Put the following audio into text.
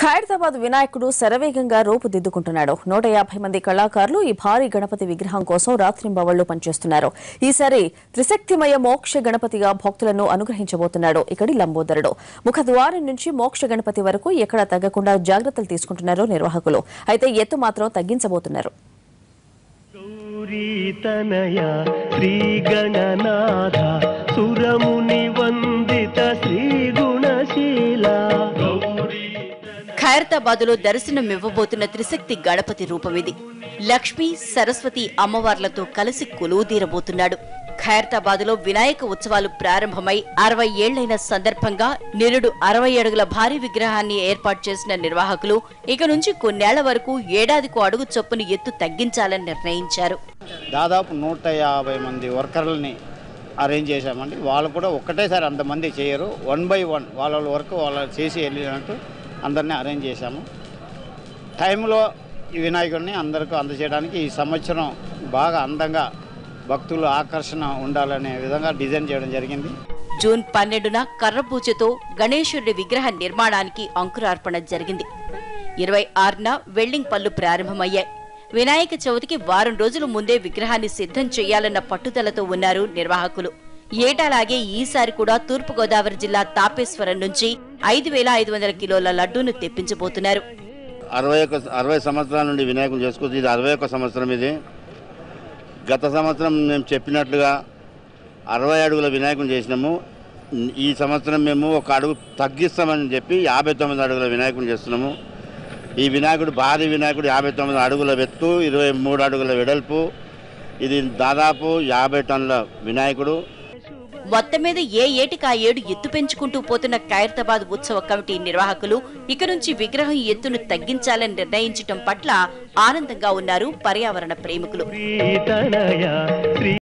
ఖైరతాబాద్ వినాయకుడు శరవేగంగా రూపుదిద్దుకుంటున్నాడు. 150 మంది కళాకారులు ఈ భారీ గణపతి విగ్రహం కోసం రాత్రింబవళ్లు పనిచేస్తున్నారు. ఈసారి త్రిశక్తిమయ మోక్ష గణపతిగా భక్తులను అనుగ్రహించబోతున్నాడు ఇక్కడి లంబోదరుడు. ముఖద్వారం నుంచి మోక్ష గణపతి వరకు ఎక్కడా తగ్గకుండా జాగ్రత్తలు తీసుకుంటున్నారు నిర్వాహకులు. అయితే ఎత్తు మాత్రం తగ్గించబోతున్నారు. ఖైరతాబాదులో దర్శనమివ్వబోతున్న త్రిశక్తి గణపతి రూపమిది. లక్ష్మీ సరస్వతి అమ్మవార్లతో కలిసి కొలువుదీరబోతున్నాడు. ఖైరతాబాదులో వినాయక ఉత్సవాలు ప్రారంభమై 60 ఏళ్లైన సందర్భంగా నిరుడు 60 అడుగుల భారీ విగ్రహాన్ని ఏర్పాటు చేసిన నిర్వాహకులు ఇక నుంచి కొన్నేళ్ల వరకు ఏడాదికో అడుగు చొప్పున ఎత్తు తగ్గించాలని నిర్ణయించారు. దాదాపు 150 మంది వర్కర్లని అరేంజ్ చేశామండి. వాళ్ళు కూడా ఒక్కటేసారి అంతమంది చేయరు, 1 by 1 వాళ్ళ వర్క్ వాళ్ళు చేసి వెళ్ళినట్టు అందరినీ అరేంజ్ చేశాము. టైంలో ఈ వినాయకుడిని అందరికీ అందజేయడానికి ఈ సంవత్సరం బాగా అందంగా భక్తులు ఆకర్షణ ఉండాలనే విధంగా డిజైన్ చేయడం జరిగింది. జూన్ 12న కర్రపూజతో గణేశుడి విగ్రహ నిర్మాణానికి అంకురార్పణ జరిగింది. 26న వెల్డింగ్ పనులు ప్రారంభమయ్యాయి. వినాయక చవితికి వారం రోజుల ముందే విగ్రహాన్ని సిద్ధం చేయాలన్న పట్టుదలతో ఉన్నారు నిర్వాహకులు. ఏటాలాగే ఈసారి కూడా తూర్పుగోదావరి జిల్లా తాపేశ్వరం నుంచి 5,500 కిలోల లడ్డూను తెప్పించబోతున్నారు. 60 సంవత్సరాల నుండి వినాయకుని చేసుకుంది. ఇది 61 సంవత్సరం. ఇది గత సంవత్సరం మేము చెప్పినట్లుగా 60 అడుగుల వినాయకుని చేసినాము. ఈ సంవత్సరం మేము ఒక అడుగు తగ్గిస్తామని చెప్పి 59 అడుగుల వినాయకుని చేస్తున్నాము. ఈ వినాయకుడు భారీ వినాయకుడు 59 అడుగుల ఎత్తు, 23 అడుగుల వెడల్పు. ఇది దాదాపు 50 టన్నుల వినాయకుడు. మొత్తం మీద ఏ ఏటికి ఆ ఏడు ఎత్తు పెంచుకుంటూ పోతున్న ఖైరతాబాద్ ఉత్సవ కమిటీ నిర్వాహకులు ఇక నుంచి విగ్రహం ఎత్తును తగ్గించాలని నిర్ణయించడం పట్ల ఆనందంగా ఉన్నారు పర్యావరణ ప్రేమికులు.